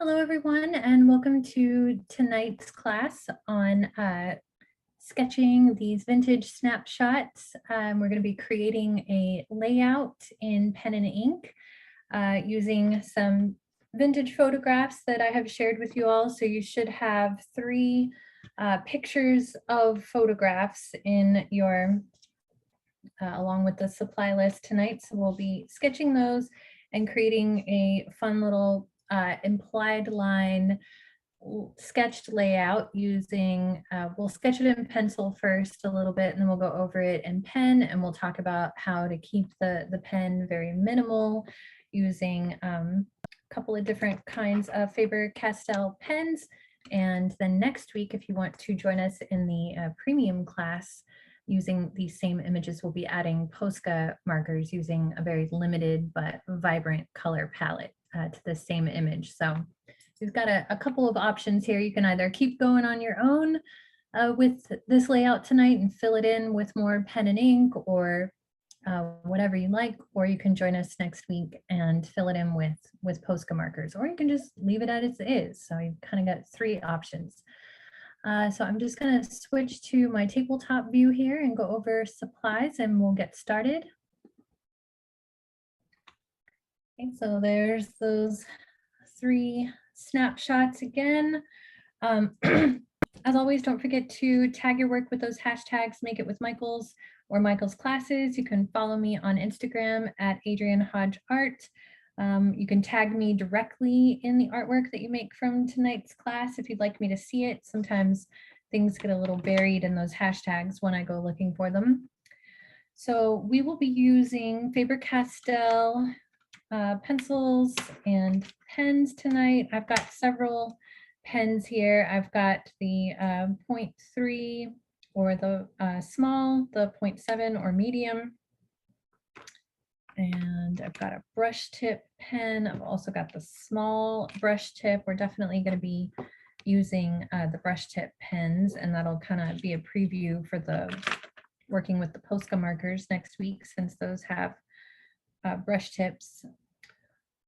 Hello, everyone, and welcome to tonight's class on sketching these vintage snapshots. We're going to be creating a layout in pen and ink using some vintage photographs that I have shared with you all. So you should have three pictures of photographs in your along with the supply list tonight. So we'll be sketching those and creating a fun little implied line sketched layout using, we'll sketch it in pencil first a little bit, and then we'll go over it in pen, and we'll talk about how to keep the pen very minimal using a couple of different kinds of Faber-Castell pens. And then next week, if you want to join us in the premium class, using these same images, we'll be adding Posca markers using a very limited but vibrant color palette to the same image. So you've got a couple of options here. You can either keep going on your own with this layout tonight and fill it in with more pen and ink or whatever you like, or you can join us next week and fill it in with Posca markers, or you can just leave it as it is. So you've kind of got three options. So I'm just going to switch to my tabletop view here and go over supplies, and we'll get started. Okay, so there's those three snapshots again. As always, don't forget to tag your work with those hashtags, Make It With Michael's or Michael's Classes. You can follow me on Instagram at HodgeArt. You can tag me directly in the artwork that you make from tonight's class if you'd like me to see it. Sometimes things get a little buried in those hashtags when I go looking for them. So we will be using Faber-Castell pencils and pens tonight. I've got several pens here. I've got the 0.3 or the small, the 0.7 or medium. And I've got a brush tip pen. I've also got the small brush tip. We're definitely going to be using the brush tip pens, and that'll kind of be a preview for the working with the Posca markers next week, since those have brush tips.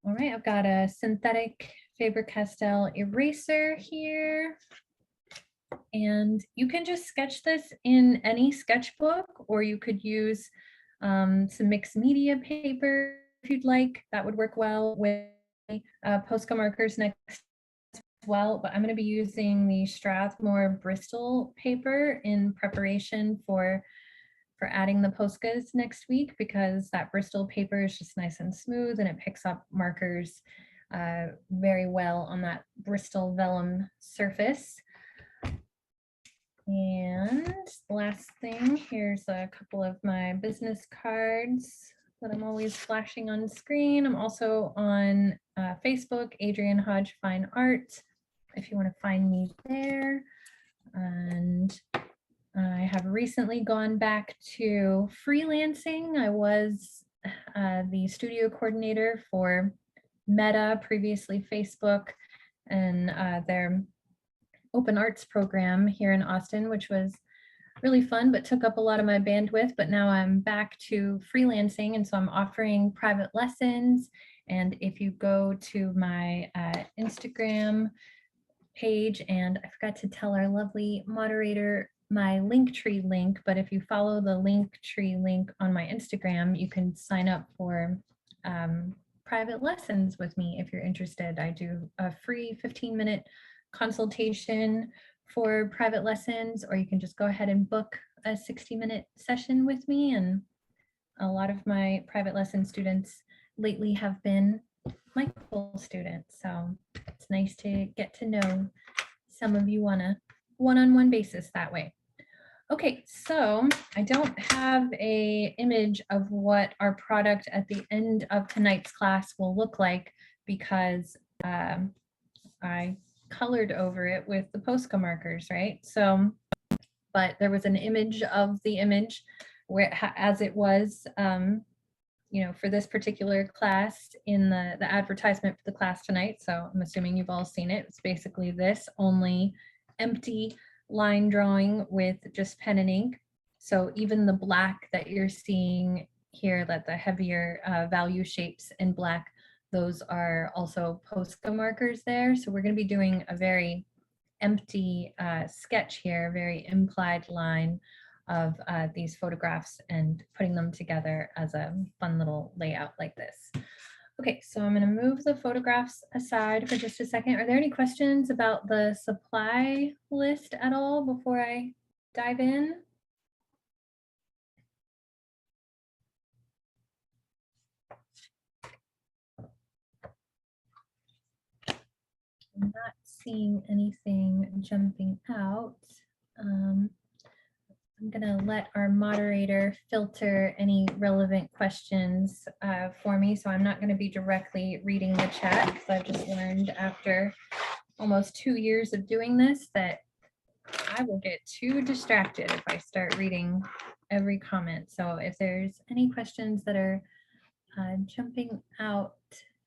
All right, I've got a synthetic Faber-Castell eraser here. And you can just sketch this in any sketchbook, or you could use some mixed media paper if you'd like. That would work well with Posca markers next as well. But I'm going to be using the Strathmore Bristol paper in preparation for adding the Poscas next week, because that Bristol paper is just nice and smooth and it picks up markers very well on that Bristol vellum surface. And last thing, here's a couple of my business cards that I'm always flashing on screen. I'm also on Facebook, Adrienne Hodge Fine Art, if you want to find me there. And I have recently gone back to freelancing. I was the studio coordinator for Meta, previously Facebook, and their open arts program here in Austin, which was really fun, but took up a lot of my bandwidth. But now I'm back to freelancing, and so I'm offering private lessons. And if you go to my Instagram page, and I forgot to tell our lovely moderator my Linktree link, but if you follow the Linktree link on my Instagram, you can sign up for private lessons with me if you're interested. I do a free 15-minute consultation for private lessons, or you can just go ahead and book a 60-minute session with me. And a lot of my private lesson students lately have been Michael students, so it's nice to get to know some of you on a one-on-one basis that way. Okay, so I don't have an image of what our product at the end of tonight's class will look like, because I colored over it with the Posca markers, right? So, but there was an image of the image where, as it was, you know, for this particular class in the advertisement for the class tonight. So I'm assuming you've all seen it. It's basically this, only empty line drawing with just pen and ink. So even the black that you're seeing here, that the heavier value shapes in black, those are also Posca markers there. So we're going to be doing a very empty sketch here, very implied line of these photographs and putting them together as a fun little layout like this. Okay, so I'm going to move the photographs aside for just a second. Are there any questions about the supply list at all before I dive in? I'm not seeing anything jumping out. I'm going to let our moderator filter any relevant questions for me. So I'm not going to be directly reading the chat because I've just learned after almost 2 years of doing this that I will get too distracted if I start reading every comment. So if there's any questions that are jumping out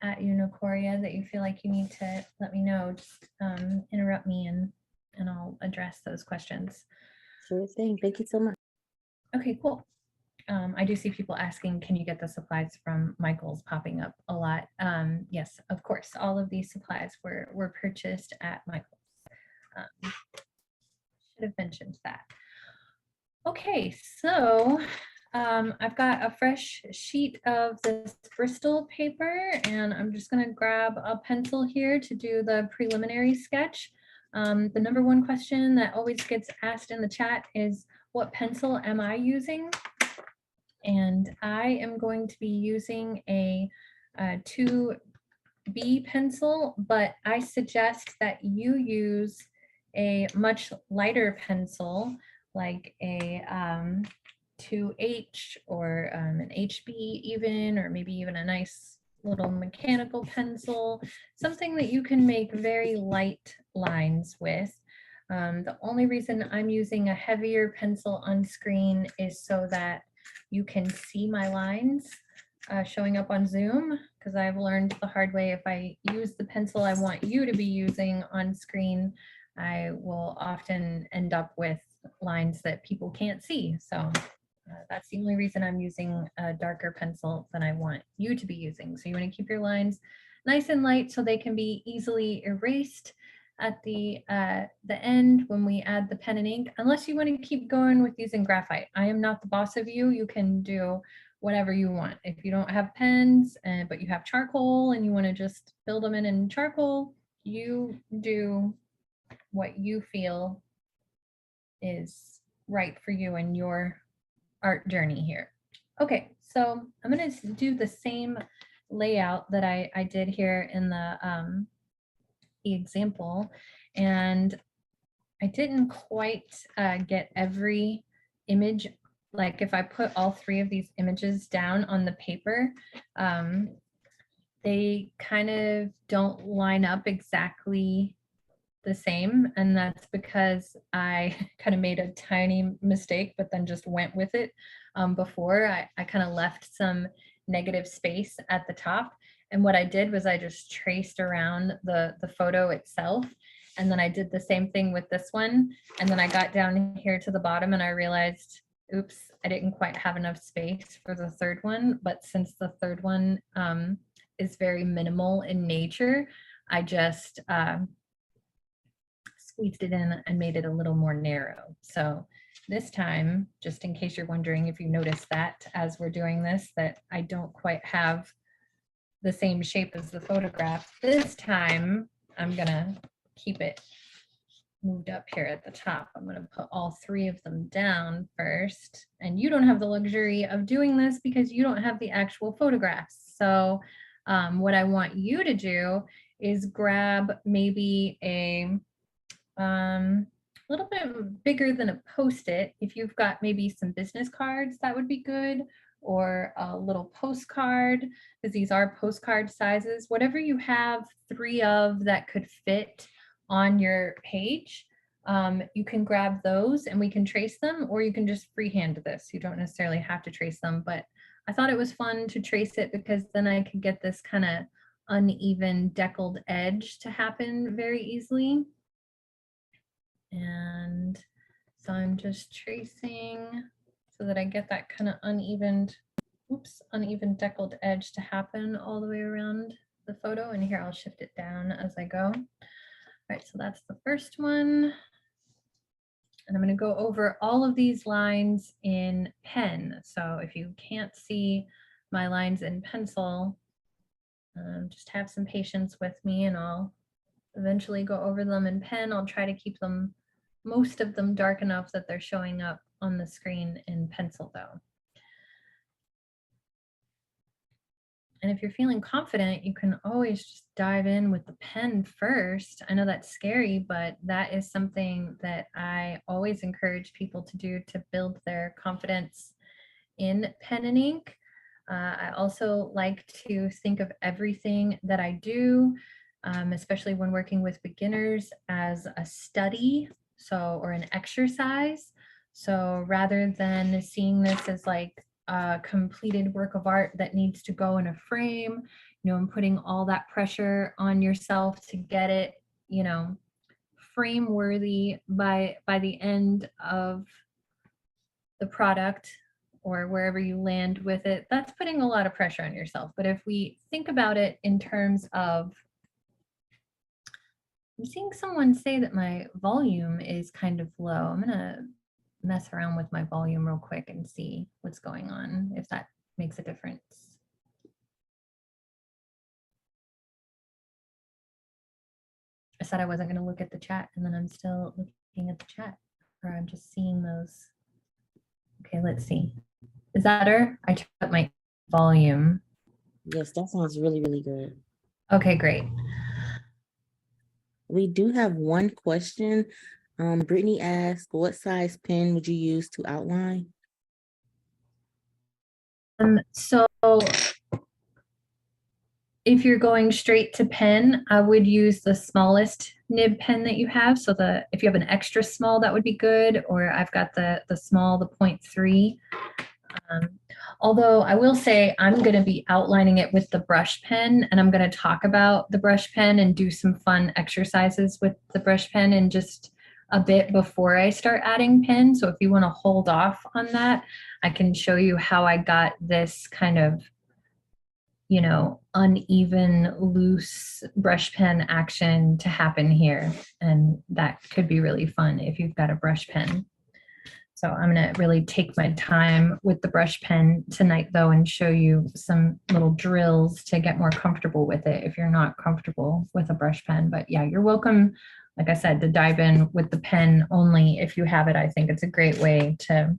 at you, Nokoria, that you feel like you need to let me know, just interrupt me and I'll address those questions. Sure thing. Thank you so much. Okay, cool. I do see people asking, can you get the supplies from Michael's popping up a lot? Yes, of course. All of these supplies were purchased at Michael's. Should have mentioned that. Okay, so I've got a fresh sheet of this Bristol paper, and I'm just going to grab a pencil here to do the preliminary sketch. The number one question that always gets asked in the chat is, what pencil am I using? And I am going to be using a 2B pencil, but I suggest that you use a much lighter pencil, like a 2H or an HB even, or maybe even a nice little mechanical pencil, something that you can make very light lines with. The only reason I'm using a heavier pencil on screen is so that you can see my lines showing up on Zoom, because I've learned the hard way, if I use the pencil I want you to be using on screen, I will often end up with lines that people can't see. So that's the only reason I'm using a darker pencil than I want you to be using. So you want to keep your lines nice and light so they can be easily erased at the end when we add the pen and ink, unless you want to keep going with using graphite. I am not the boss of you. You can do whatever you want. If you don't have pens, but you have charcoal and you want to just build them in charcoal, you do what you feel is right for you and your art journey here. Okay, so I'm going to do the same layout that I did here in the example, and I didn't quite get every image. Like if I put all 3 of these images down on the paper, they kind of don't line up exactly the same, and that's because I kind of made a tiny mistake but then just went with it. Before I kind of left some negative space at the top, and what I did was I just traced around the photo itself, and then I did the same thing with this one, and then I got down here to the bottom and I realized, oops, I didn't quite have enough space for the third one. But since the third one is very minimal in nature, I just squeezed it in and made it a little more narrow. So this time, just in case you're wondering, if you notice that as we're doing this, that I don't quite have the same shape as the photograph, this time I'm gonna keep it moved up here at the top. I'm gonna put all 3 of them down first, and you don't have the luxury of doing this because you don't have the actual photographs. So what I want you to do is grab maybe a little bit bigger than a Post-it. If you've got maybe some business cards, that would be good, or a little postcard, because these are postcard sizes. Whatever you have 3 of that could fit on your page, you can grab those and we can trace them, or you can just freehand this. You don't necessarily have to trace them, but I thought it was fun to trace it because then I could get this kind of uneven deckled edge to happen very easily. And so I'm just tracing so that I get that kind of uneven deckled edge to happen all the way around the photo, and here I'll shift it down as I go. All right, so that's the first one. And I'm going to go over all of these lines in pen. So if you can't see my lines in pencil, just have some patience with me and I'll eventually go over them in pen. I'll try to keep them, most of them, dark enough that they're showing up on the screen in pencil though. And if you're feeling confident, you can always just dive in with the pen first. I know that's scary, but that is something that I always encourage people to do to build their confidence in pen and ink. I also like to think of everything that I do, especially when working with beginners, as a study, or an exercise. So rather than seeing this as like a completed work of art that needs to go in a frame, and putting all that pressure on yourself to get it, frame worthy by the end of the product or wherever you land with it, that's putting a lot of pressure on yourself. But if we think about it in terms of, I'm seeing someone say that my volume is kind of low. I'm gonna mess around with my volume real quick and see what's going on, if that makes a difference. I said I wasn't gonna look at the chat and then I'm still looking at the chat, or I'm just seeing those. Okay, let's see. Is that better? I turned up my volume. Yes, that sounds really, really good. Okay, great. We do have one question. Brittany asked, what size pen would you use to outline? So if you're going straight to pen, I would use the smallest nib pen that you have. So if you have an extra small, that would be good. Or I've got the small, the 0.3. Although I will say I'm going to be outlining it with the brush pen, and I'm going to talk about the brush pen and do some fun exercises with the brush pen in just a bit before I start adding pen. So if you want to hold off on that, I can show you how I got this kind of, uneven, loose brush pen action to happen here. And that could be really fun if you've got a brush pen. So I'm going to really take my time with the brush pen tonight, though, and show you some little drills to get more comfortable with it if you're not comfortable with a brush pen. But yeah, you're welcome, like I said, to dive in with the pen only if you have it. I think it's a great way to,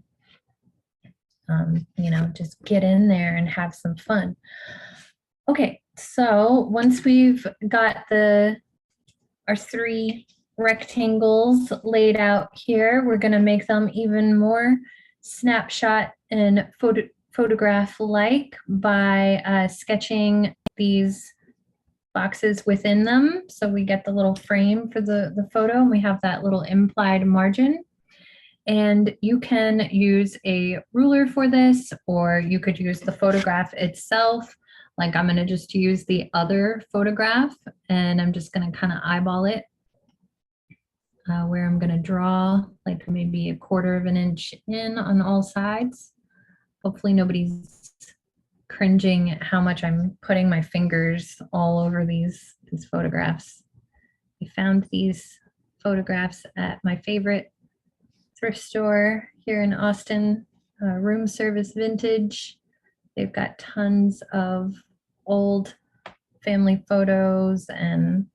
just get in there and have some fun. Okay, so once we've got our 3 rectangles laid out here, we're going to make them even more snapshot and photograph-like by sketching these boxes within them. So we get the little frame for the photo, and we have that little implied margin. And you can use a ruler for this, or you could use the photograph itself. Like I'm going to just use the other photograph, and I'm just going to kind of eyeball it where I'm going to draw like maybe 1/4 of an inch in on all sides. Hopefully nobody's cringing at how much I'm putting my fingers all over these photographs. I found these photographs at my favorite thrift store here in Austin, Room Service Vintage. They've got tons of old family photos and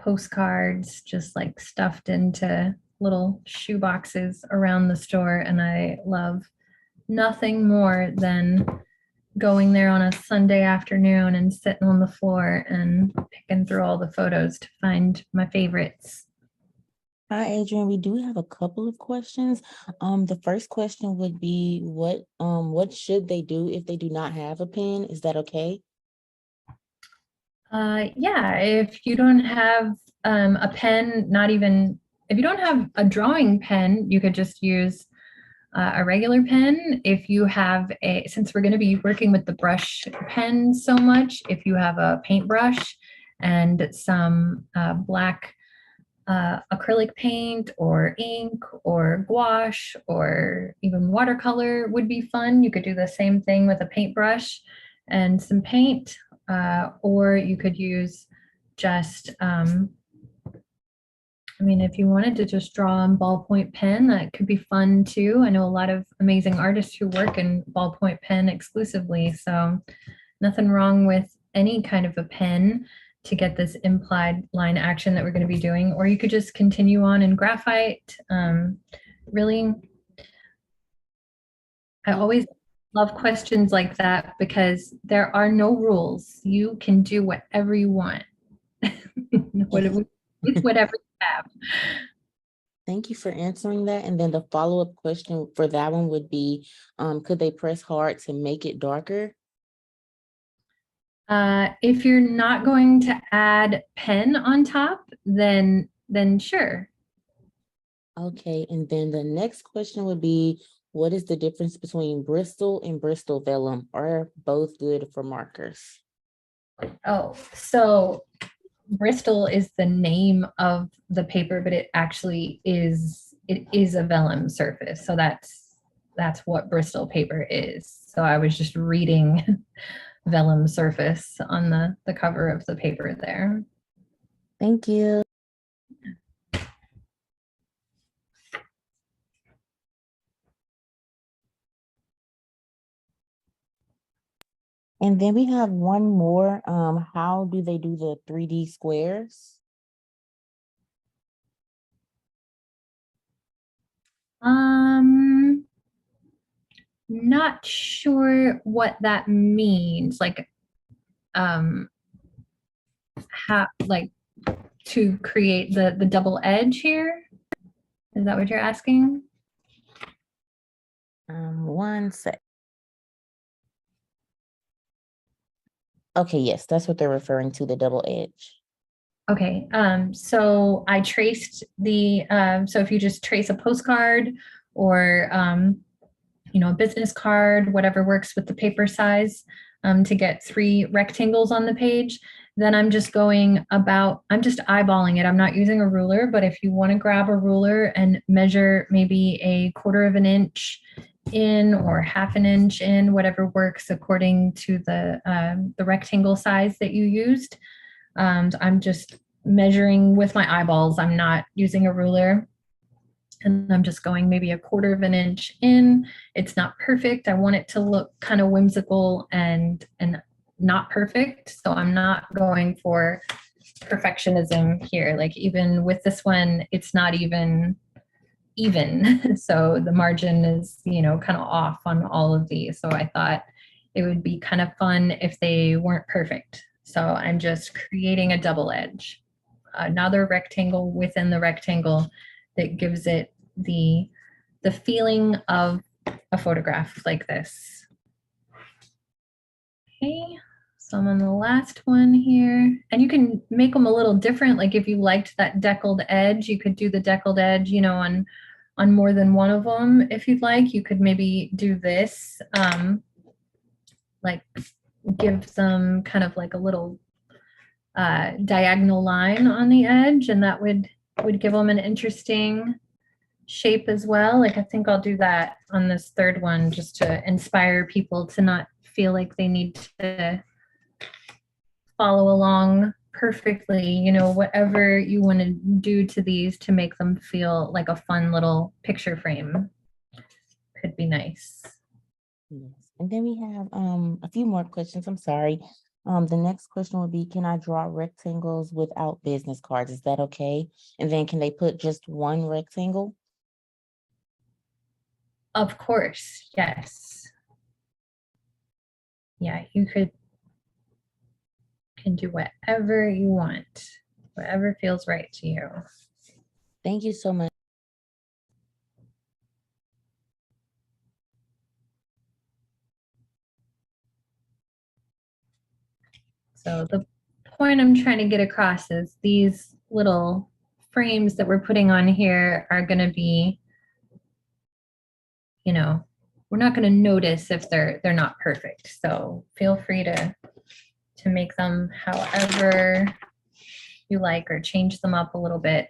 postcards just like stuffed into little shoe boxes around the store. And I love nothing more than going there on a Sunday afternoon and sitting on the floor and picking through all the photos to find my favorites. Hi, Adrian. We do have a couple of questions. The first question would be what should they do if they do not have a pen? Is that okay? Yeah, if you don't have a pen, if you don't have a drawing pen, you could just use a regular pen. If you have since we're going to be working with the brush pen so much, if you have a paintbrush and some black acrylic paint or ink or gouache or even watercolor would be fun. You could do the same thing with a paintbrush and some paint. or you could use just, I mean, if you wanted to just draw on ballpoint pen, that could be fun too. I know a lot of amazing artists who work in ballpoint pen exclusively, so nothing wrong with any kind of a pen to get this implied line action that we're going to be doing. Or you could just continue on in graphite. Really, I always love questions like that because there are no rules. You can do whatever you want. Whatever you have. Thank you for answering that. And then the follow-up question for that one would be, could they press hard to make it darker? If you're not going to add pen on top, then sure. Okay, and then the next question would be, what is the difference between Bristol and Bristol vellum? Are both good for markers? Oh, so Bristol is the name of the paper, but it actually is, it is a vellum surface. So that's what Bristol paper is. So I was just reading vellum surface on the cover of the paper there. Thank you. And then we have one more. How do they do the 3D squares? Not sure what that means. Like, how, like, to create the double edge here? Is that what you're asking? One sec. Okay, yes, that's what they're referring to, the double edge. Okay, so I traced the, so if you just trace a postcard or, a business card, whatever works with the paper size, to get 3 rectangles on the page, then I'm just eyeballing it. I'm not using a ruler, but if you want to grab a ruler and measure maybe a 1/4 of an inch in or 1/2 an inch in, whatever works according to the rectangle size that you used. I'm just measuring with my eyeballs. I'm not using a ruler. And I'm just going maybe a 1/4 of an inch in. It's not perfect. I want it to look kind of whimsical and not perfect. So I'm not going for perfectionism here. Like even with this one, it's not even. So the margin is, kind of off on all of these. So I thought it would be kind of fun if they weren't perfect. So I'm just creating a double edge, another rectangle within the rectangle that gives it the feeling of a photograph like this. Okay, so I'm on the last one here, and you can make them a little different. Like if you liked that deckled edge, you could do the deckled edge, on more than one of them. If you'd like, you could maybe do this, like give them kind of like a little diagonal line on the edge, and that would give them an interesting shape as well. Like I think I'll do that on this third one just to inspire people to not feel like they need to follow along perfectly, whatever you want to do to these to make them feel like a fun little picture frame could be nice. Yes. And then we have a few more questions. I'm sorry. The next question would be, can I draw rectangles without business cards? Is that okay? And then can they put just one rectangle? Of course, yes. Yeah, you can do whatever you want, whatever feels right to you. Thank you so much. So the point I'm trying to get across is these little frames that we're putting on here are going to be, we're not going to notice if they're not perfect. So feel free to make them however you like or change them up a little bit.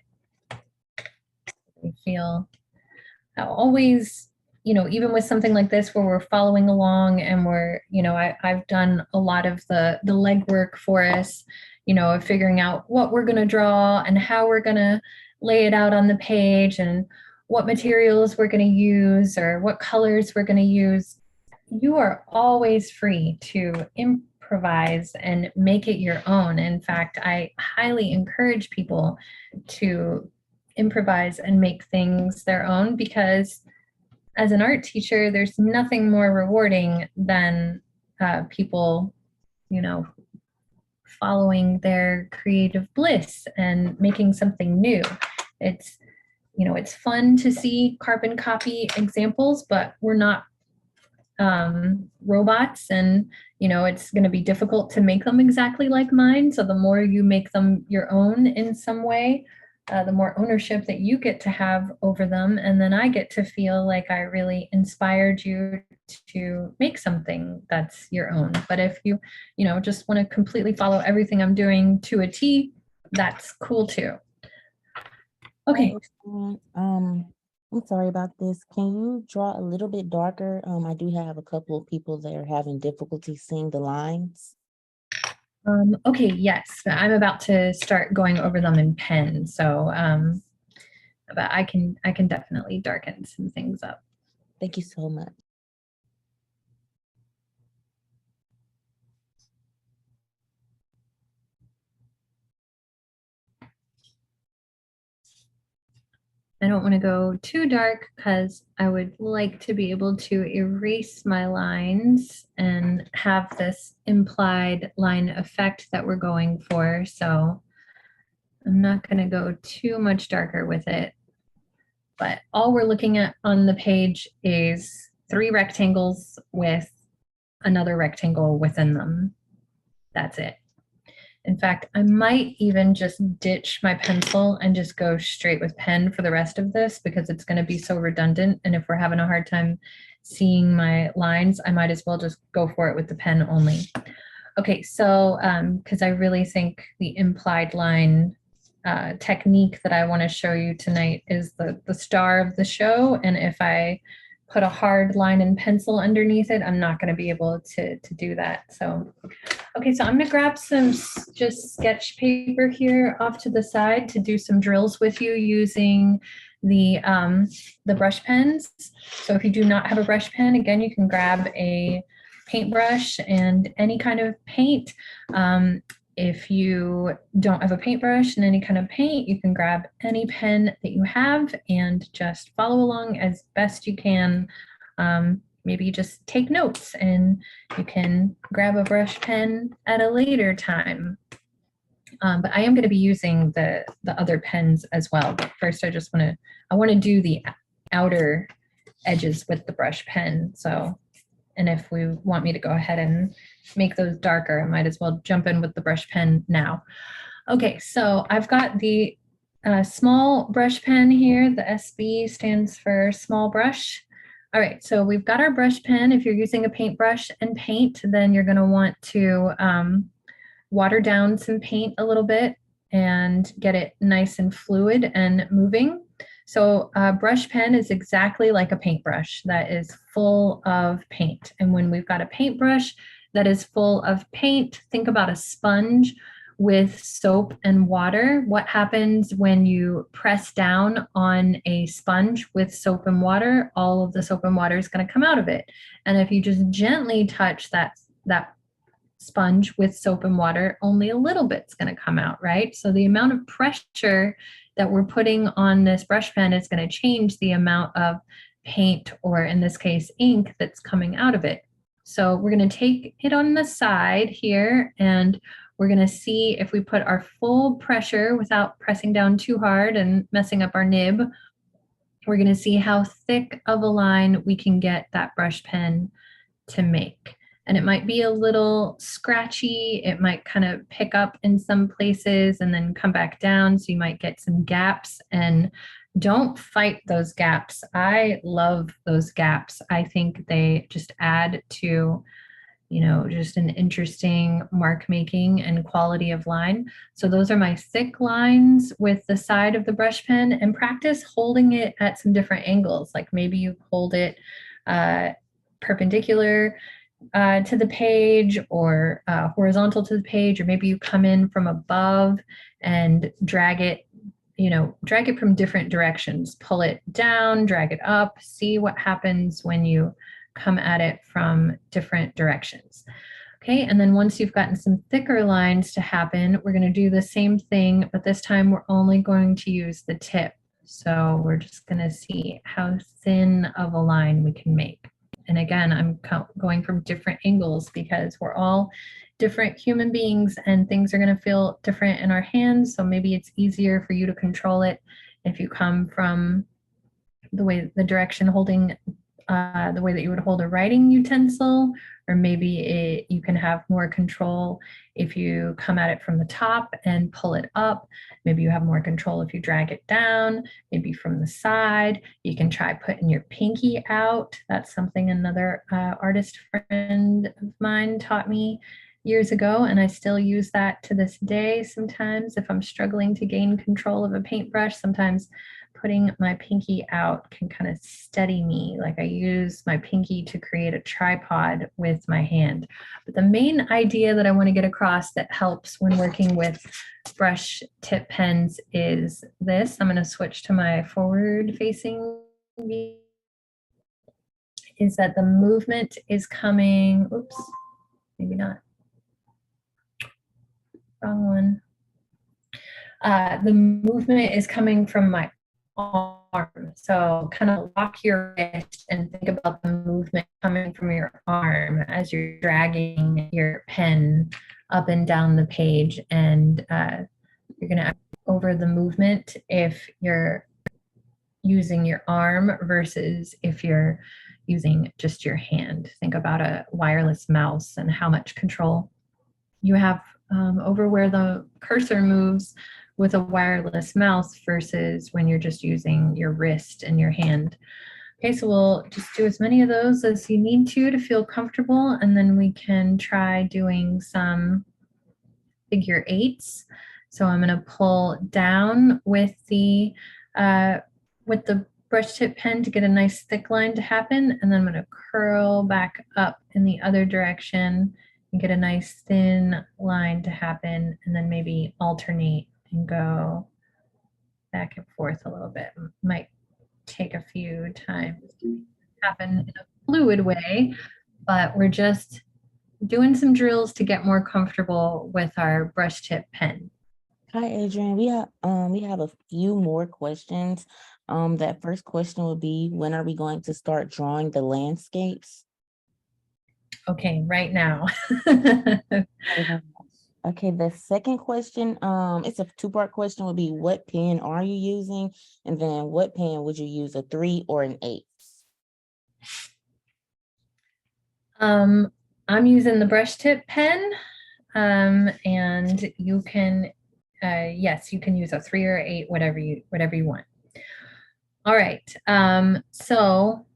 You feel, I always you know, even with something like this where we're following along and we're, you know, I've done a lot of the legwork for us, you know, of figuring out what we're going to draw and how we're going to lay it out on the page and what materials we're going to use or what colors we're going to use. You are always free to improvise and make it your own. In fact, I highly encourage people to improvise and make things their own because as an art teacher, there's nothing more rewarding than people, you know, following their creative bliss and making something new. It's, you know, it's fun to see carbon copy examples, but we're not robots, and you know it's going to be difficult to make them exactly like mine. So the more you make them your own in some way, the more ownership that you get to have over them, and then I get to feel like I really inspired you to make something that's your own. But if you, you know, just want to completely follow everything I'm doing to a T, that's cool too. Okay. I'm sorry about this. Can you draw a little bit darker? I do have a couple of people that are having difficulty seeing the lines. Okay, yes, I'm about to start going over them in pen, so but I can definitely darken some things up. Thank you so much. I don't want to go too dark because I would like to be able to erase my lines and have this implied line effect that we're going for. So I'm not going to go too much darker with it. But all we're looking at on the page is 3 rectangles with another rectangle within them. That's it. In fact, I might even just ditch my pencil and just go straight with pen for the rest of this because it's going to be so redundant. And if we're having a hard time seeing my lines, I might as well just go for it with the pen only. Okay, so because I really think the implied line technique that I want to show you tonight is the star of the show. And if I put a hard line in pencil underneath it, I'm not going to be able to do that. So, okay, so I'm going to grab some just sketch paper here off to the side to do some drills with you using the brush pens. So if you do not have a brush pen, again, you can grab a paintbrush and any kind of paint. If you don't have a paintbrush and any kind of paint, you can grab any pen that you have and just follow along as best you can. Maybe just take notes and you can grab a brush pen at a later time. But I am going to be using the other pens as well. But first, I want to do the outer edges with the brush pen. So, and if we want me to go ahead and make those darker, I might as well jump in with the brush pen now. Okay, so I've got the small brush pen here. The SB stands for small brush. All right, so we've got our brush pen. If you're using a paintbrush and paint, then you're going to want to water down some paint a little bit and get it nice and fluid and moving. So a brush pen is exactly like a paintbrush that is full of paint. And when we've got a paintbrush that is full of paint, think about a sponge with soap and water. What happens when you press down on a sponge with soap and water? All of the soap and water is going to come out of it. And if you just gently touch that sponge with soap and water, only a little bit's going to come out, right? So the amount of pressure that we're putting on this brush pen is going to change the amount of paint, or in this case, ink, that's coming out of it. So we're going to take it on the side here, and we're going to see if we put our full pressure without pressing down too hard and messing up our nib, we're going to see how thick of a line we can get that brush pen to make. And it might be a little scratchy. It might kind of pick up in some places and then come back down. So you might get some gaps, and don't fight those gaps. I love those gaps. I think they just add to you know, just an interesting mark making and quality of line. So those are my thick lines with the side of the brush pen, and practice holding it at some different angles. Like maybe you hold it perpendicular to the page, or horizontal to the page, or maybe you come in from above and drag it, you know, drag it from different directions, pull it down, drag it up, see what happens when you come at it from different directions. Okay, and then once you've gotten some thicker lines to happen, we're going to do the same thing, but this time we're only going to use the tip. So we're just going to see how thin of a line we can make. And again, I'm going from different angles because we're all different human beings and things are going to feel different in our hands. So maybe it's easier for you to control it if you come from the direction holding the way that you would hold a writing utensil, or maybe you can have more control if you come at it from the top and pull it up. Maybe you have more control if you drag it down, maybe from the side. You can try putting your pinky out. That's something another artist friend of mine taught me years ago, and I still use that to this day. Sometimes if I'm struggling to gain control of a paintbrush, sometimes putting my pinky out can kind of steady me. Like I use my pinky to create a tripod with my hand. But the main idea that I want to get across that helps when working with brush tip pens is this. I'm going to switch to my forward facing view. Is that the movement is coming, oops, maybe not. Wrong one. The movement is coming from my arm. So kind of lock your wrist and think about the movement coming from your arm as you're dragging your pen up and down the page. And you're going to over the movement if you're using your arm versus if you're using just your hand. Think about a wireless mouse and how much control you have over where the cursor moves with a wireless mouse versus when you're just using your wrist and your hand. Okay, so we'll just do as many of those as you need to feel comfortable, and then we can try doing some figure eights. So I'm going to pull down with the brush tip pen to get a nice thick line to happen, and then I'm going to curl back up in the other direction and get a nice thin line to happen, and then maybe alternate and go back and forth a little bit. Might take a few times to happen in a fluid way, but we're just doing some drills to get more comfortable with our brush tip pen. Hi, Adrian. We have a few more questions. That first question would be, when are we going to start drawing the landscapes? Okay, right now. Okay, the second question, it's a two-part question, would be, what pen are you using? And then what pen would you use, a 3 or an 8? I'm using the brush tip pen, and you can, yes, you can use a 3 or 8, whatever you want. All right, so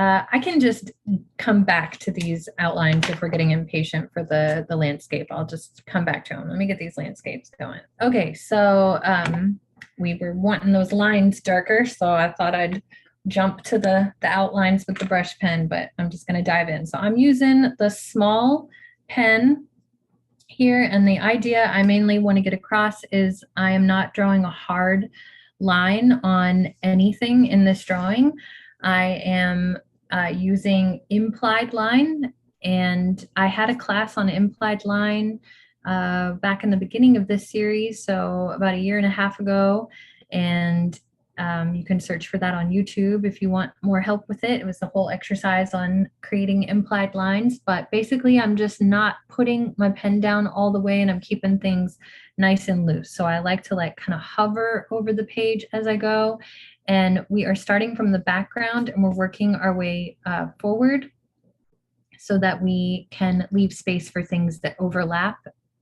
I can just come back to these outlines if we're getting impatient for the landscape. I'll just come back to them. Let me get these landscapes going. Okay, so we were wanting those lines darker, so I thought I'd jump to the outlines with the brush pen, but I'm just going to dive in. So I'm using the small pen here, and the idea I mainly want to get across is I am not drawing a hard line on anything in this drawing. I am using implied line, and I had a class on implied line back in the beginning of this series, so about 1.5 years ago, and you can search for that on YouTube if you want more help with it. It was the whole exercise on creating implied lines, but basically I'm just not putting my pen down all the way, and I'm keeping things nice and loose. So I like to kind of hover over the page as I go. And we are starting from the background and we're working our way forward so that we can leave space for things that overlap.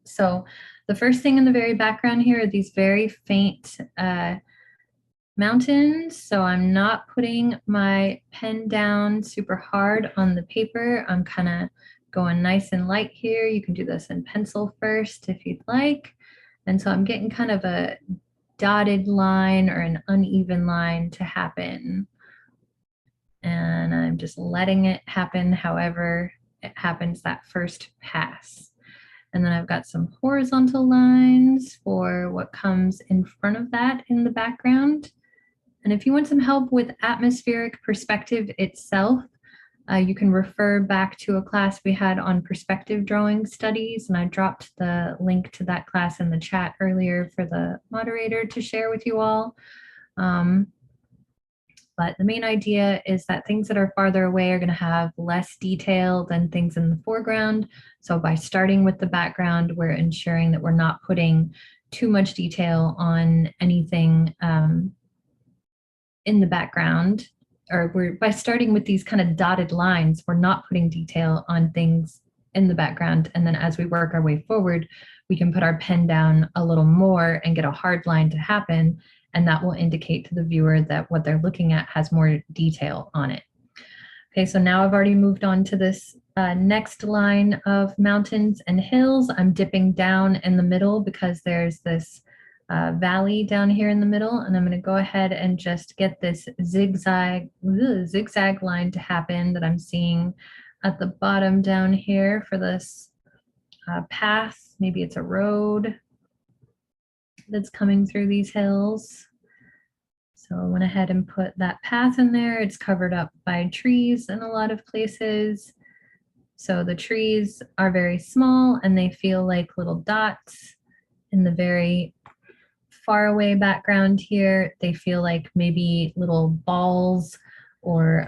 So the first thing in the very background here are these very faint mountains. So I'm not putting my pen down super hard on the paper. I'm kind of going nice and light here. You can do this in pencil first if you'd like. And so I'm getting kind of a dotted line or an uneven line to happen. And I'm just letting it happen however it happens that first pass. And then I've got some horizontal lines for what comes in front of that in the background. And if you want some help with atmospheric perspective itself, you can refer back to a class we had on perspective drawing studies, and I dropped the link to that class in the chat earlier for the moderator to share with you all. But the main idea is that things that are farther away are going to have less detail than things in the foreground. So by starting with the background, we're ensuring that we're not putting too much detail on anything in the background, or by starting with these kind of dotted lines, we're not putting detail on things in the background. And then as we work our way forward, we can put our pen down a little more and get a hard line to happen. And that will indicate to the viewer that what they're looking at has more detail on it. Okay, so now I've already moved on to this next line of mountains and hills. I'm dipping down in the middle because there's this valley down here in the middle, and I'm going to go ahead and just get this zigzag line to happen that I'm seeing at the bottom down here for this path. Maybe it's a road that's coming through these hills. So I went ahead and put that path in there. It's covered up by trees in a lot of places. So the trees are very small and they feel like little dots. In the very far away background here, they feel like maybe little balls or,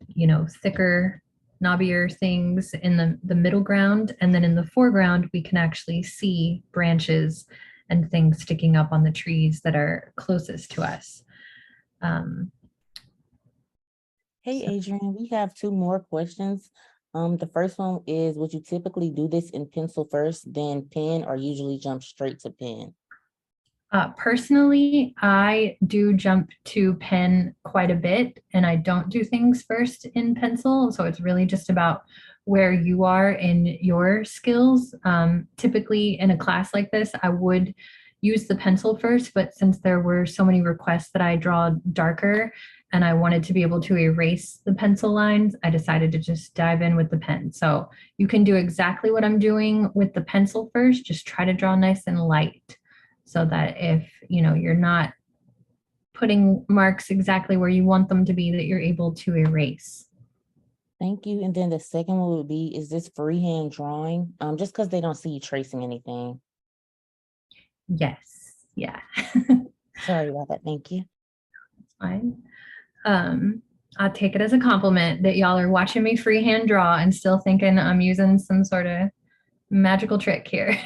you know, thicker, knobbier things in the middle ground. And then in the foreground, we can actually see branches and things sticking up on the trees that are closest to us. Hey, Adrian, we have two more questions. The first one is, would you typically do this in pencil first, then pen, or usually jump straight to pen? Personally, I do jump to pen quite a bit, and I don't do things first in pencil. So it's really just about where you are in your skills. Typically, in a class like this, I would use the pencil first, but since there were so many requests that I draw darker and I wanted to be able to erase the pencil lines, I decided to just dive in with the pen. So you can do exactly what I'm doing with the pencil first, just try to draw nice and light, so that if you're not putting marks exactly where you want them to be, that you're able to erase. Thank you. And then the second one would be, is this freehand drawing? Just because they don't see you tracing anything. Yes. Yeah. Sorry about that. Thank you. That's fine. I'll take it as a compliment that y'all are watching me freehand draw and still thinking I'm using some sort of magical trick here.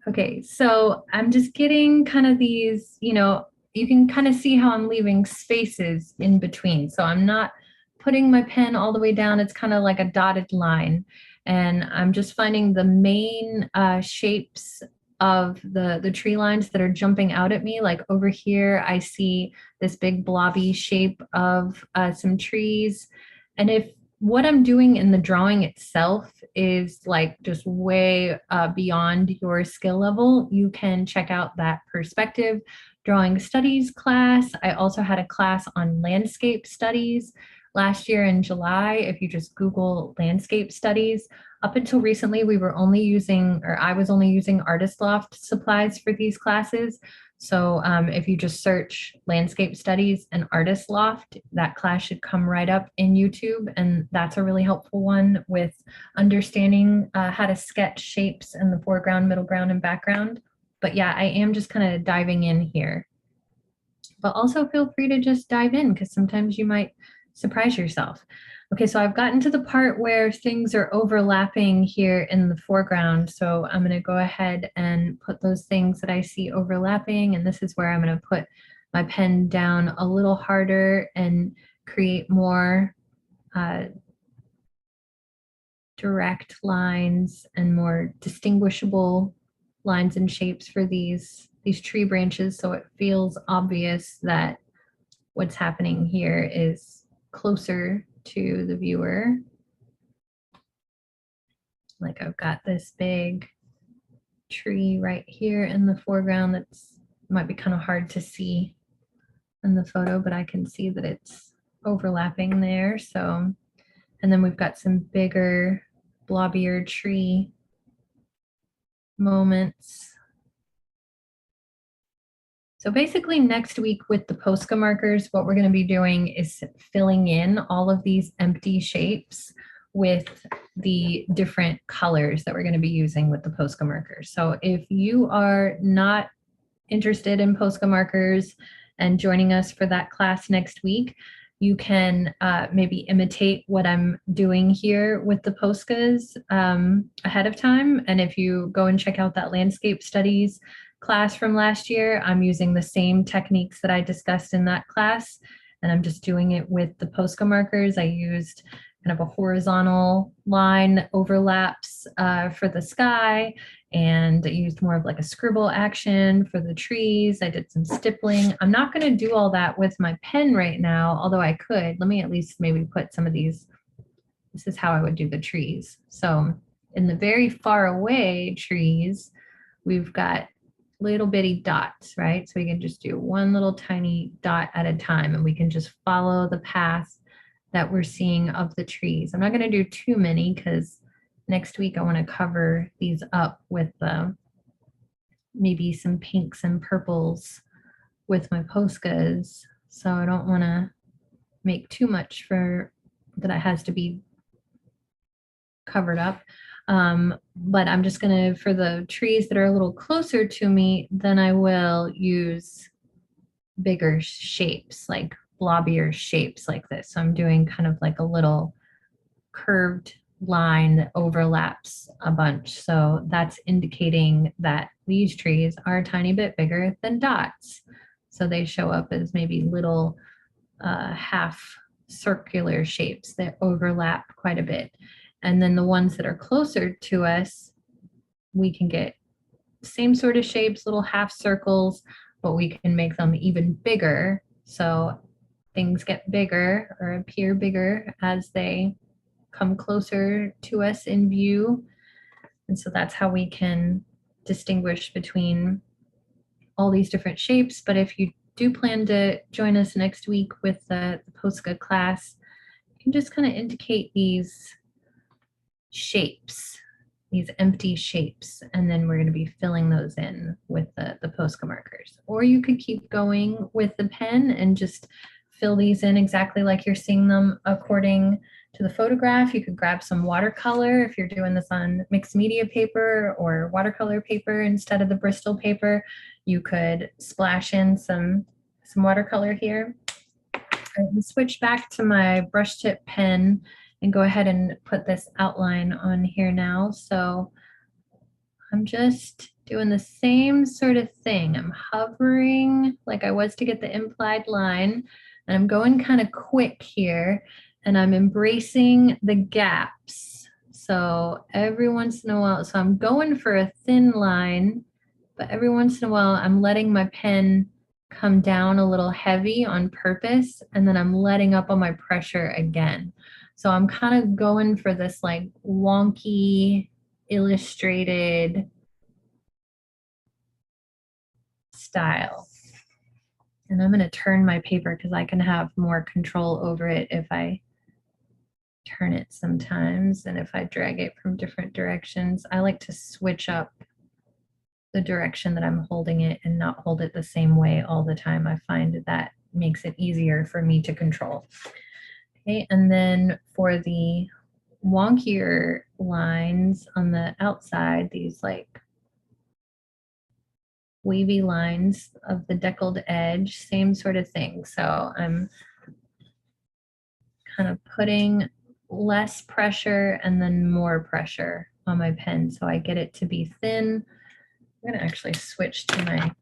Okay, so I'm just getting kind of these, you can kind of see how I'm leaving spaces in between. So I'm not putting my pen all the way down. It's kind of like a dotted line. And I'm just finding the main shapes of the tree lines that are jumping out at me. Like over here, I see this big blobby shape of some trees. And if what I'm doing in the drawing itself is like just way beyond your skill level, you can check out that perspective drawing studies class. I also had a class on landscape studies last year in July. If you just Google landscape studies, up until recently, we were only using, or I was only using Artist Loft supplies for these classes. So if you just search landscape studies and Artist Loft, that class should come right up in YouTube. And that's a really helpful one with understanding how to sketch shapes in the foreground, middle ground, and background. But yeah, I am just kind of diving in here. But also feel free to just dive in because sometimes you might surprise yourself. Okay, so I've gotten to the part where things are overlapping here in the foreground. So I'm going to go ahead and put those things that I see overlapping. And this is where I'm going to put my pen down a little harder and create more direct lines and more distinguishable lines and shapes for these tree branches. So it feels obvious that what's happening here is closer to the viewer. Like I've got this big tree right here in the foreground that's might be kind of hard to see in the photo, but I can see that it's overlapping there. So, and then we've got some bigger, blobbier tree moments. So basically next week with the Posca markers, what we're going to be doing is filling in all of these empty shapes with the different colors that we're going to be using with the Posca markers. So if you are not interested in Posca markers and joining us for that class next week, you can maybe imitate what I'm doing here with the Poscas ahead of time. And if you go and check out that landscape studies class from last year, I'm using the same techniques that I discussed in that class, and I'm just doing it with the Posca markers. I used kind of a horizontal line overlaps for the sky, and I used more of like a scribble action for the trees. I did some stippling. I'm not going to do all that with my pen right now, although I could. Let me at least maybe put some of these. This is how I would do the trees. So in the very far away trees, we've got little bitty dots, right? So we can just do one little tiny dot at a time, and we can just follow the path that we're seeing of the trees. I'm not going to do too many because next week I want to cover these up with maybe some pinks and purples with my Poscas. So I don't want to make too much for that it has to be covered up. But I'm just gonna, for the trees that are a little closer to me, then I will use bigger shapes, like blobbier shapes like this. So I'm doing kind of like a little curved line that overlaps a bunch. So that's indicating that these trees are a tiny bit bigger than dots. So they show up as maybe little half circular shapes that overlap quite a bit. And then the ones that are closer to us, we can get same sort of shapes, little half circles, but we can make them even bigger. So things get bigger or appear bigger as they come closer to us in view. And so that's how we can distinguish between all these different shapes. But if you do plan to join us next week with the Posca class, you can just kind of indicate these shapes, these empty shapes, and then we're going to be filling those in with the Posca markers. Or you could keep going with the pen and just fill these in exactly like you're seeing them according to the photograph. You could grab some watercolor if you're doing this on mixed media paper or watercolor paper instead of the Bristol paper. You could splash in some watercolor here. And switch back to my brush tip pen and go ahead and put this outline on here now. So I'm just doing the same sort of thing. I'm hovering like I was to get the implied line, and I'm going kind of quick here, and I'm embracing the gaps. So every once in a while, so I'm going for a thin line, but every once in a while I'm letting my pen come down a little heavy on purpose, and then I'm letting up on my pressure again. So I'm kind of going for this like wonky illustrated style. And I'm going to turn my paper because I can have more control over it if I turn it sometimes, and if I drag it from different directions. I like to switch up the direction that I'm holding it and not hold it the same way all the time. I find that makes it easier for me to control. Okay, and then for the wonkier lines on the outside, these like wavy lines of the deckled edge, same sort of thing. So I'm kind of putting less pressure and then more pressure on my pen so I get it to be thin. I'm gonna actually switch to my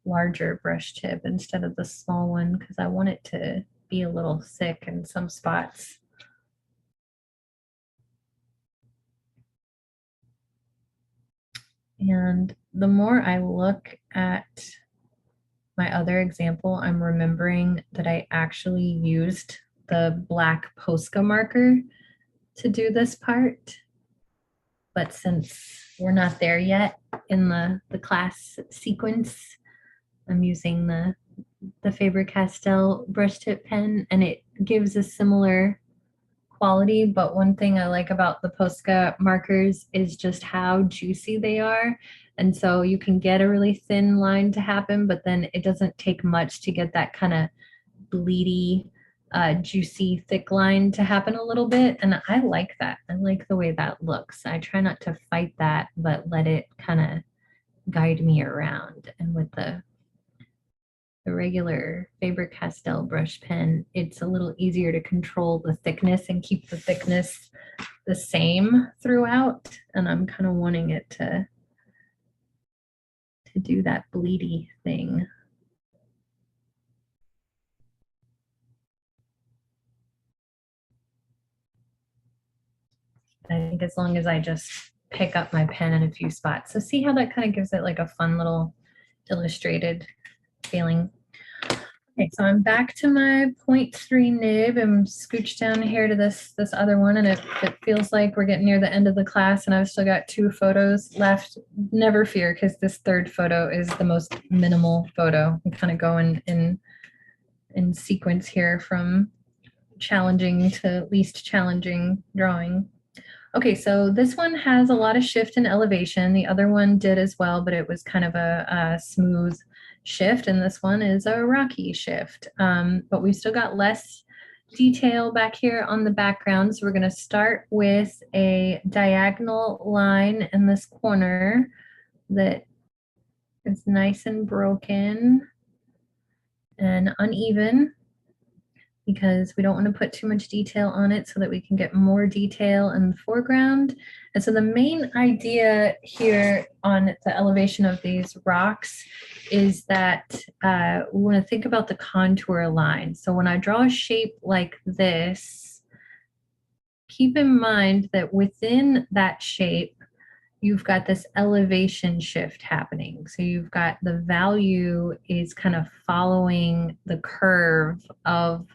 larger brush tip instead of the small one because I want it to be a little thick in some spots. And the more I look at my other example, I'm remembering that I actually used the black Posca marker to do this part. but since we're not there yet in the class sequence, I'm using the Faber-Castell brush tip pen, and it gives a similar quality. But one thing I like about the Posca markers is just how juicy they are. And so you can get a really thin line to happen, but then it doesn't take much to get that kind of bleedy, juicy, thick line to happen a little bit. And I like that. I like the way that looks. I try not to fight that, but let it kind of guide me around. And with the regular Faber-Castell brush pen, it's a little easier to control the thickness and keep the thickness the same throughout. And I'm kind of wanting it to do that bleedy thing. I think as long as I just pick up my pen in a few spots. So see how that kind of gives it like a fun little illustrated feeling. Okay, so I'm back to my 0.3 nib. I'm scooched down here to this other one, and it feels like we're getting near the end of the class, and I've still got 2 photos left. Never fear, because this third photo is the most minimal photo. I'm kind of going in sequence here from challenging to least challenging drawing. Okay, so this one has a lot of shift and elevation. The other one did as well, but it was kind of a smooth shift, and this one is a rocky shift. But we've still got less detail back here on the background. So we're going to start with a diagonal line in this corner that is nice and broken and uneven, because we don't want to put too much detail on it so that we can get more detail in the foreground. And so the main idea here on the elevation of these rocks is that we want to think about the contour line. So when I draw a shape like this, keep in mind that within that shape, you've got this elevation shift happening. So you've got the value is kind of following the curve of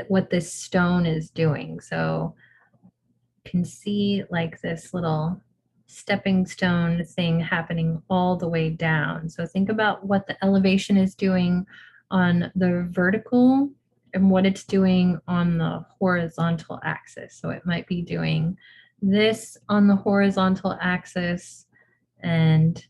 what this stone is doing. So you can see like this little stepping stone thing happening all the way down. So think about what the elevation is doing on the vertical and what it's doing on the horizontal axis. So it might be doing this on the horizontal axis and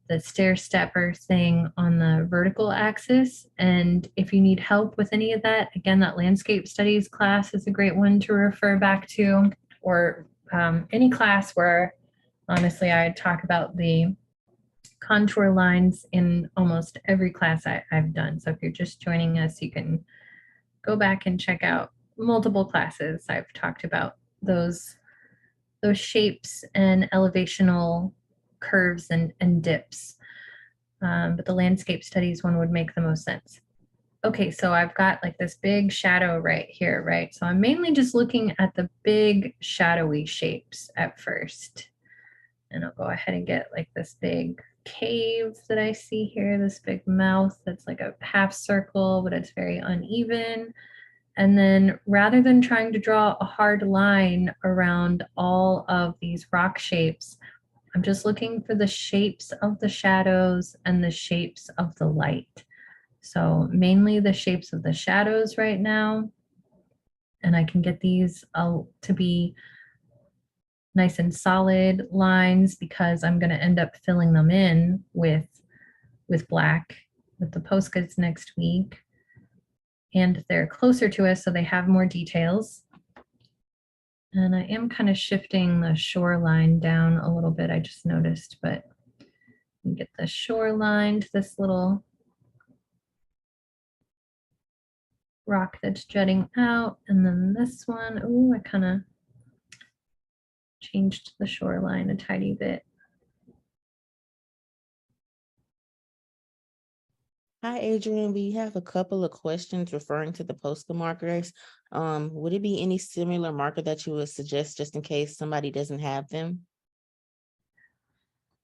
the stair stepper thing on the vertical axis. And if you need help with any of that, again, that landscape studies class is a great one to refer back to, or any class where honestly I talk about the contour lines in almost every class I've done. So if you're just joining us, you can go back and check out multiple classes. I've talked about those shapes and elevational curves and dips. But the landscape studies one would make the most sense. Okay, so I've got like this big shadow right here, right? So I'm mainly just looking at the big shadowy shapes at first. And I'll go ahead and get like this big cave that I see here, this big mouth that's like a half circle, but it's very uneven. And then rather than trying to draw a hard line around all of these rock shapes, I'm just looking for the shapes of the shadows and the shapes of the light. So mainly the shapes of the shadows right now. And I can get these to be nice and solid lines because I'm going to end up filling them in with black with the Poscas next week. And they're closer to us, so they have more details. And I am kind of shifting the shoreline down a little bit, I just noticed, but you get the shoreline to this little rock that's jutting out. And then this one, oh, I kind of changed the shoreline a tiny bit. Hi, Adrian. We have a couple of questions referring to the Posca markers. Would it be any similar marker that you would suggest just in case somebody doesn't have them?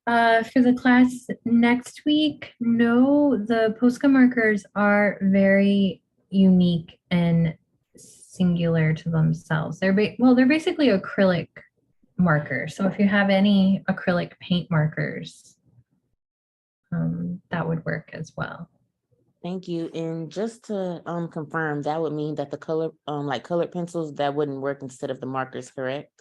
For the class next week, no, the Posca markers are very unique and singular to themselves. They're basically acrylic marker. So if you have any acrylic paint markers, that would work as well. Thank you. And just to confirm, that would mean that the color, like colored pencils, that wouldn't work instead of the markers, correct?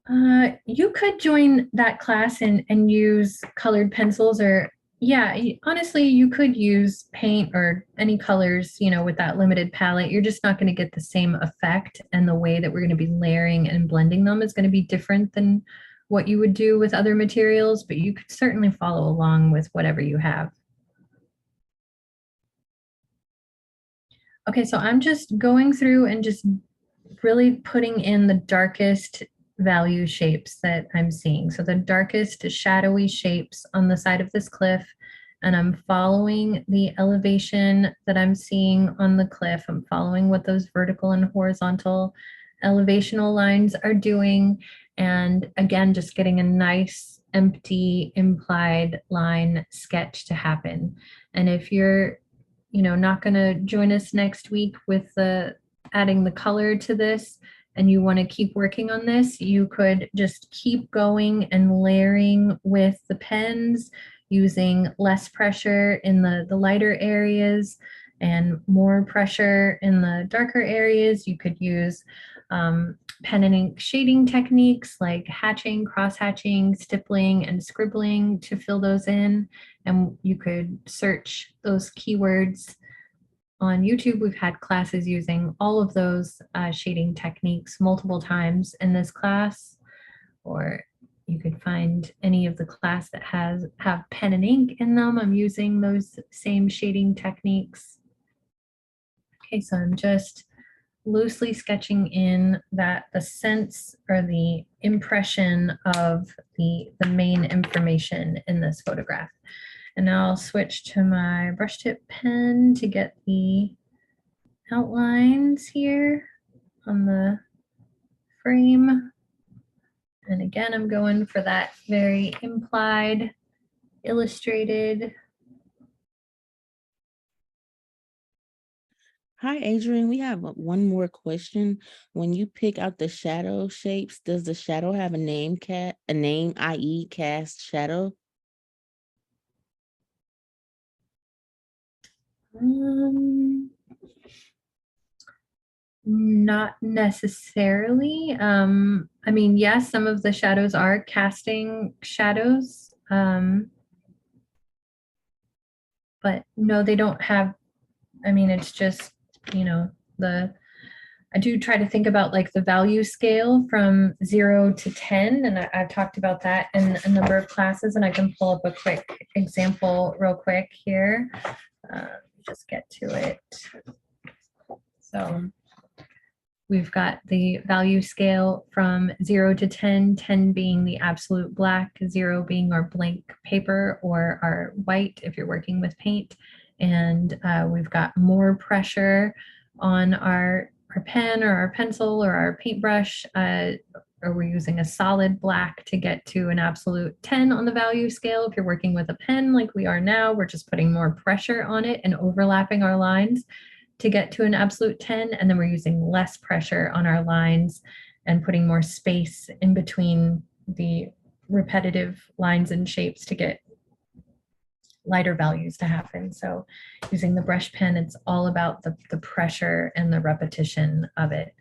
You could join that class and use colored pencils, or yeah, honestly, you could use paint or any colors, you know, with that limited palette. You're just not going to get the same effect, and the way that we're going to be layering and blending them is going to be different than what you would do with other materials, but you could certainly follow along with whatever you have. Okay, so I'm just going through and just really putting in the darkest value shapes that I'm seeing. So the darkest shadowy shapes on the side of this cliff, and I'm following the elevation that I'm seeing on the cliff. I'm following what those vertical and horizontal elevational lines are doing. And again, just getting a nice empty implied line sketch to happen. And if you're, you know, not going to join us next week with the adding the color to this, and you want to keep working on this, you could just keep going and layering with the pens, using less pressure in the lighter areas and more pressure in the darker areas. You could use pen and ink shading techniques like hatching, cross hatching, stippling, and scribbling to fill those in. And you could search those keywords on YouTube. We've had classes using all of those shading techniques multiple times in this class, or you could find any of the class that have pen and ink in them. I'm using those same shading techniques. Okay, so I'm just loosely sketching in that the sense or the impression of the main information in this photograph. And now I'll switch to my brush tip pen to get the outlines here on the frame. And again, I'm going for that very implied, illustrated. Hi, Adrian. We have one more question. When you pick out the shadow shapes, does the shadow have a name, i.e. cast shadow? Not necessarily. I mean, yes, some of the shadows are casting shadows, but no, they don't have. I mean, it's just, you know, I do try to think about like the value scale from 0 to 10, and I've talked about that in a number of classes, and I can pull up a quick example real quick here. Just get to it. So we've got the value scale from 0 to 10, 10 being the absolute black, 0 being our blank paper or our white if you're working with paint. And we've got more pressure on our pen or our pencil or our paintbrush, or we're using a solid black to get to an absolute 10 on the value scale. If you're working with a pen like we are now, we're just putting more pressure on it and overlapping our lines to get to an absolute 10, and then we're using less pressure on our lines and putting more space in between the repetitive lines and shapes to get lighter values to happen. So using the brush pen, it's all about the pressure and the repetition of it.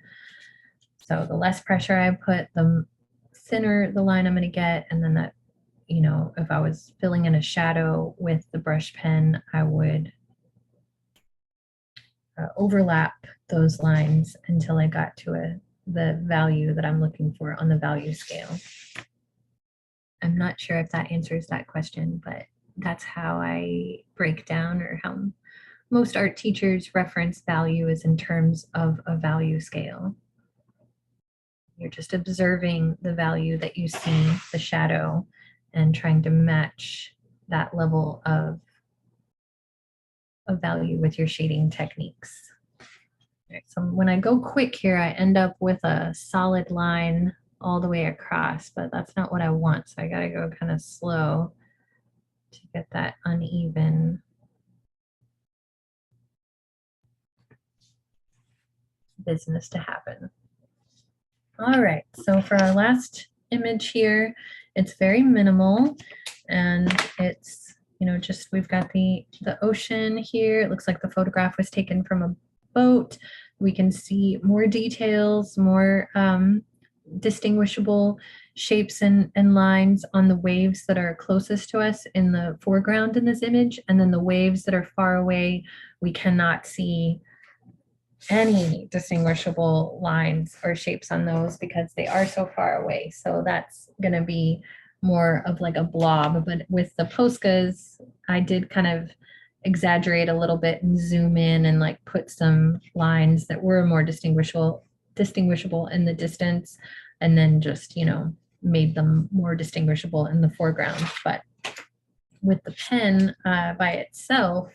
So the less pressure I put, the thinner the line I'm going to get. And then that, you know, if I was filling in a shadow with the brush pen, I would overlap those lines until I got to the value that I'm looking for on the value scale. I'm not sure if that answers that question, but that's how I break down, or how most art teachers reference value, is in terms of a value scale. You're just observing the value that you see, the shadow, and trying to match that level of value with your shading techniques. Right, so when I go quick here, I end up with a solid line all the way across, but that's not what I want. So I got to go kind of slow to get that uneven business to happen. All right, so for our last image here, it's very minimal and it's, you know, just we've got the ocean here. It looks like the photograph was taken from a boat. We can see more details, more distinguishable shapes and lines on the waves that are closest to us in the foreground in this image. And then the waves that are far away, we cannot see any distinguishable lines or shapes on those because they are so far away. So that's going to be more of like a blob. But with the Poscas, I did kind of exaggerate a little bit and zoom in and like put some lines that were more distinguishable in the distance, and then just, you know, made them more distinguishable in the foreground. But with the pen by itself,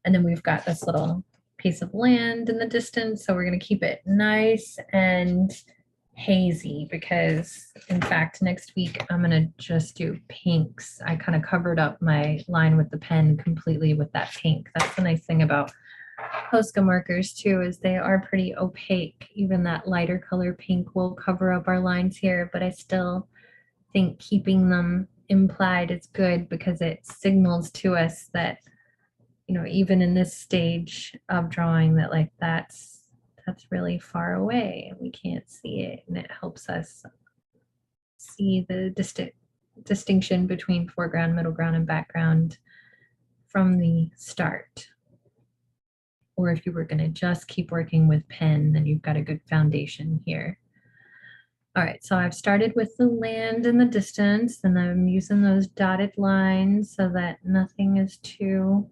and then we've got this little piece of land in the distance. So we're going to keep it nice and hazy because, in fact, next week I'm going to just do pinks. I kind of covered up my line with the pen completely with that pink. That's the nice thing about Posca markers too, is they are pretty opaque. Even that lighter color pink will cover up our lines here, but I still think keeping them implied is good because it signals to us that, you know, even in this stage of drawing, that like that's really far away and we can't see it, and it helps us see the distinction between foreground, middle ground, and background from the start. Or if you were going to just keep working with pen, then you've got a good foundation here. All right, so I've started with the land in the distance, and I'm using those dotted lines so that nothing is too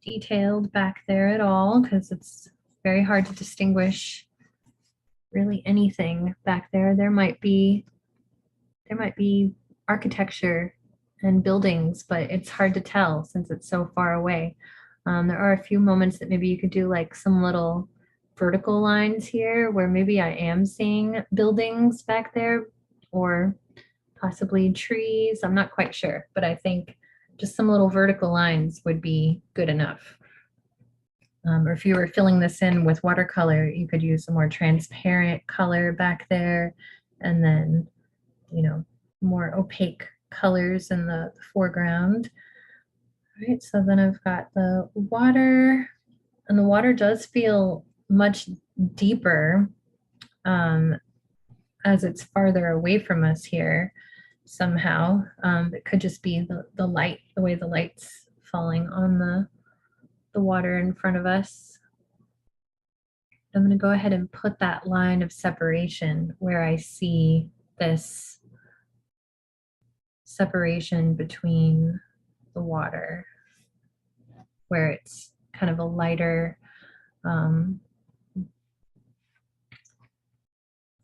detailed back there at all, because it's very hard to distinguish really anything back there. There might be architecture and buildings, but it's hard to tell since it's so far away. There are a few moments that maybe you could do like some little vertical lines here where maybe I am seeing buildings back there or possibly trees. I'm not quite sure, but I think just some little vertical lines would be good enough. Or if you were filling this in with watercolor, you could use a more transparent color back there, and then, you know, more opaque colors in the foreground. All right, so then I've got the water, and the water does feel much deeper as it's farther away from us here somehow. It could just be the light, the way the light's falling on the water in front of us. I'm going to go ahead and put that line of separation where I see this separation between the water, where it's kind of a lighter,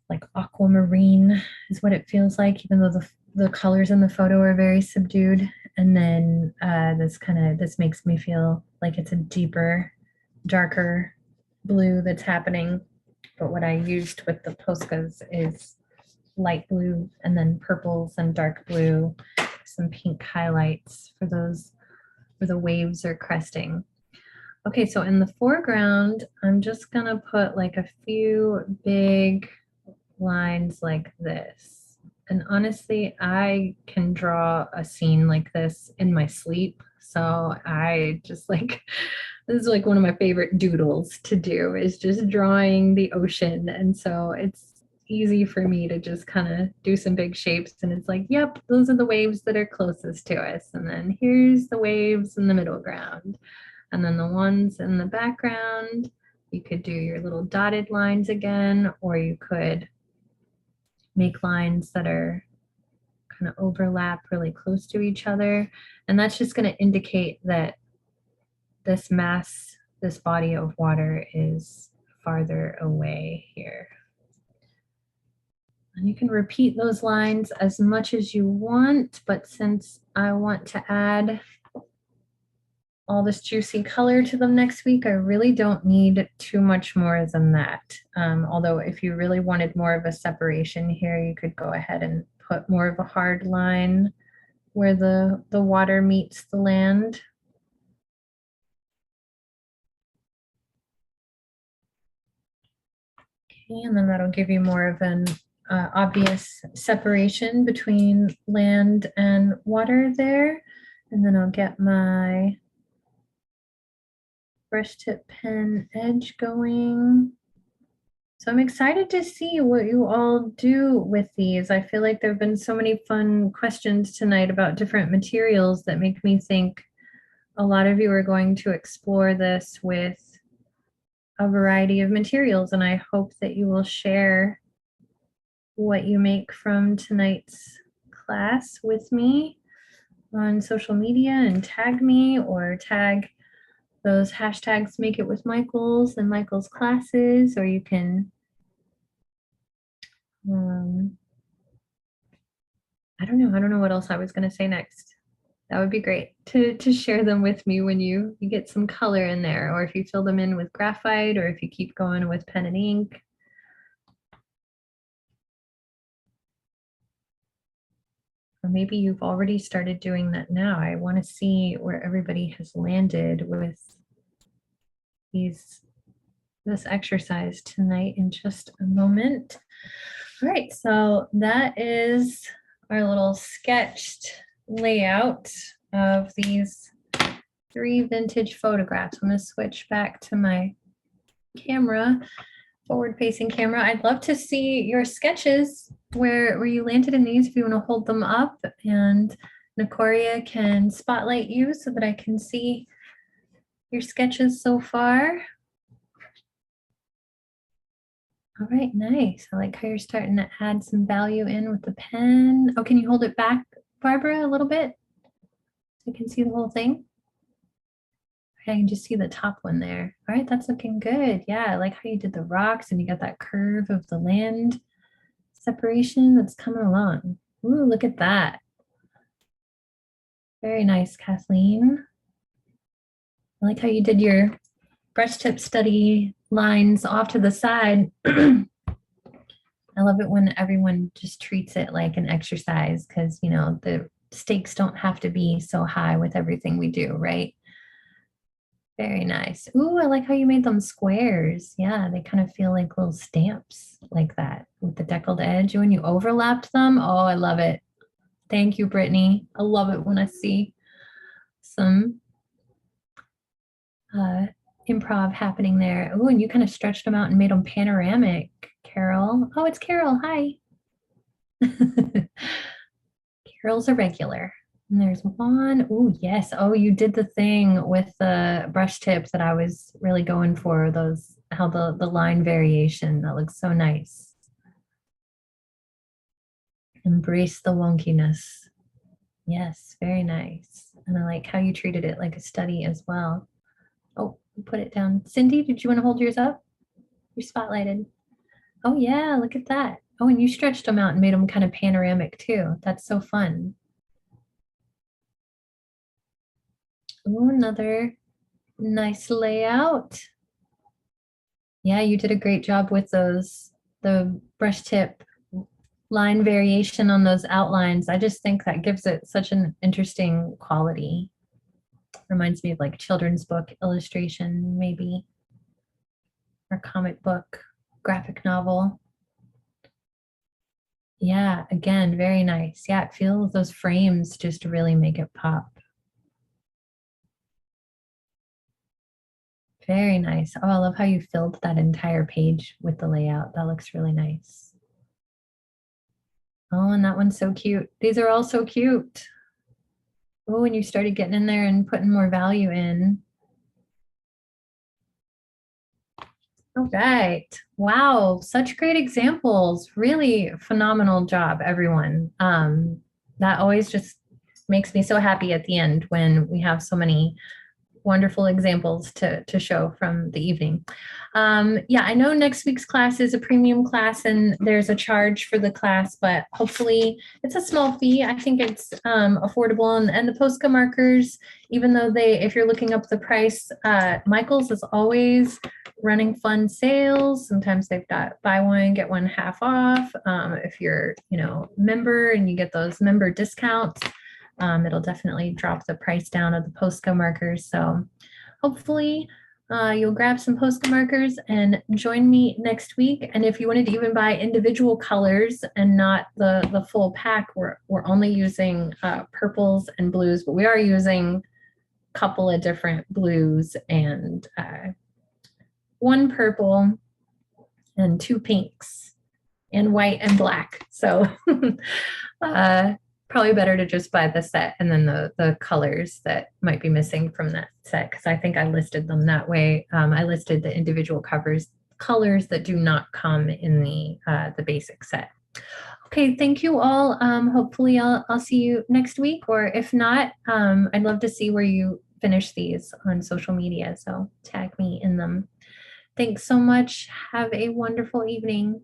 like aquamarine is what it feels like, even though the colors in the photo are very subdued. And then this makes me feel like it's a deeper, darker blue that's happening. But what I used with the Poscas is light blue and then purples and dark blue, some pink highlights for those where the waves are cresting. Okay, so in the foreground, I'm just gonna put like a few big lines like this. And honestly, I can draw a scene like this in my sleep. So I just like, this is like one of my favorite doodles to do, is just drawing the ocean. And so it's easy for me to just kind of do some big shapes, and it's like, yep, those are the waves that are closest to us. And then here's the waves in the middle ground. And then the ones in the background, you could do your little dotted lines again, or you could make lines that are kind of overlap really close to each other. And that's just going to indicate that this mass, this body of water is farther away here. And you can repeat those lines as much as you want, but since I want to add all this juicy color to them next week, I really don't need too much more than that. Although if you really wanted more of a separation here, you could go ahead and put more of a hard line where the water meets the land. Okay, and then that'll give you more of an obvious separation between land and water there. And then I'll get my brush tip pen edge going. So I'm excited to see what you all do with these. I feel like there have been so many fun questions tonight about different materials that make me think a lot of you are going to explore this with a variety of materials, and I hope that you will share what you make from tonight's class with me on social media and tag me or tag those hashtags Make It With Michael's and Michael's classes, or you can I don't know what else I was going to say next. That would be great to share them with me when you get some color in there, or if you fill them in with graphite, or if you keep going with pen and ink. Or maybe you've already started doing that now. I want to see where everybody has landed with this exercise tonight in just a moment. All right, so that is our little sketched layout of these 3 vintage photographs. I'm going to switch back to my camera, forward-facing camera. I'd love to see your sketches where you landed in these, if you want to hold them up, and Nicoria can spotlight you so that I can see your sketches so far. All right, nice. I like how you're starting to add some value in with the pen. Oh, can you hold it back, Barbara, a little bit? So you can see the whole thing. I can just see the top one there. All right, that's looking good. Yeah, I like how you did the rocks and you got that curve of the land separation that's coming along. Ooh, look at that. Very nice, Kathleen. I like how you did your brush tip study lines off to the side. I love it when everyone just treats it like an exercise, because, you know, the stakes don't have to be so high with everything we do, right? Very nice. Ooh, I like how you made them squares. Yeah, they kind of feel like little stamps like that with the deckled edge. When you overlapped them, oh, I love it. Thank you, Brittany. I love it when I see some improv happening there. Oh, and you kind of stretched them out and made them panoramic, Carol. Oh, it's Carol. Hi. Carol's a regular. And there's one. Oh, yes. Oh, you did the thing with the brush tip that I was really going for, those, how the line variation. That looks so nice. Embrace the wonkiness. Yes, very nice. And I like how you treated it like a study as well. Oh, put it down. Cindy, did you want to hold yours up? You're spotlighted. Oh, yeah, look at that. Oh, and you stretched them out and made them kind of panoramic too. That's so fun. Oh, another nice layout. Yeah, you did a great job with those, the brush tip line variation on those outlines. I just think that gives it such an interesting quality. Reminds me of like children's book illustration, maybe, or comic book, graphic novel. Yeah, again, very nice. Yeah, it feels those frames just really make it pop. Very nice. Oh, I love how you filled that entire page with the layout. That looks really nice. Oh, and that one's so cute. These are all so cute. Oh, and you started getting in there and putting more value in. All right. Wow, such great examples. Really phenomenal job, everyone. That always just makes me so happy at the end when we have so many wonderful examples to show from the evening. Yeah, I know next week's class is a premium class and there's a charge for the class, but hopefully it's a small fee. I think it's affordable. And the Posca markers, even though if you're looking up the price, Michael's is always running fun sales. Sometimes they've got buy one, get one half off. If you're, member and you get those member discounts, it'll definitely drop the price down of the Posca markers. So hopefully You'll grab some Posca markers and join me next week. And if you wanted to even buy individual colors and not the full pack, we're only using purples and blues, but we are using a couple of different blues and one purple and two pinks and white and black. So probably better to just buy the set and then the colors that might be missing from that set, because I think I listed them that way. I listed the individual colors that do not come in the basic set. Okay, thank you all. Hopefully I'll see you next week, or if not, I'd love to see where you finish these on social media, so tag me in them. Thanks so much. Have a wonderful evening.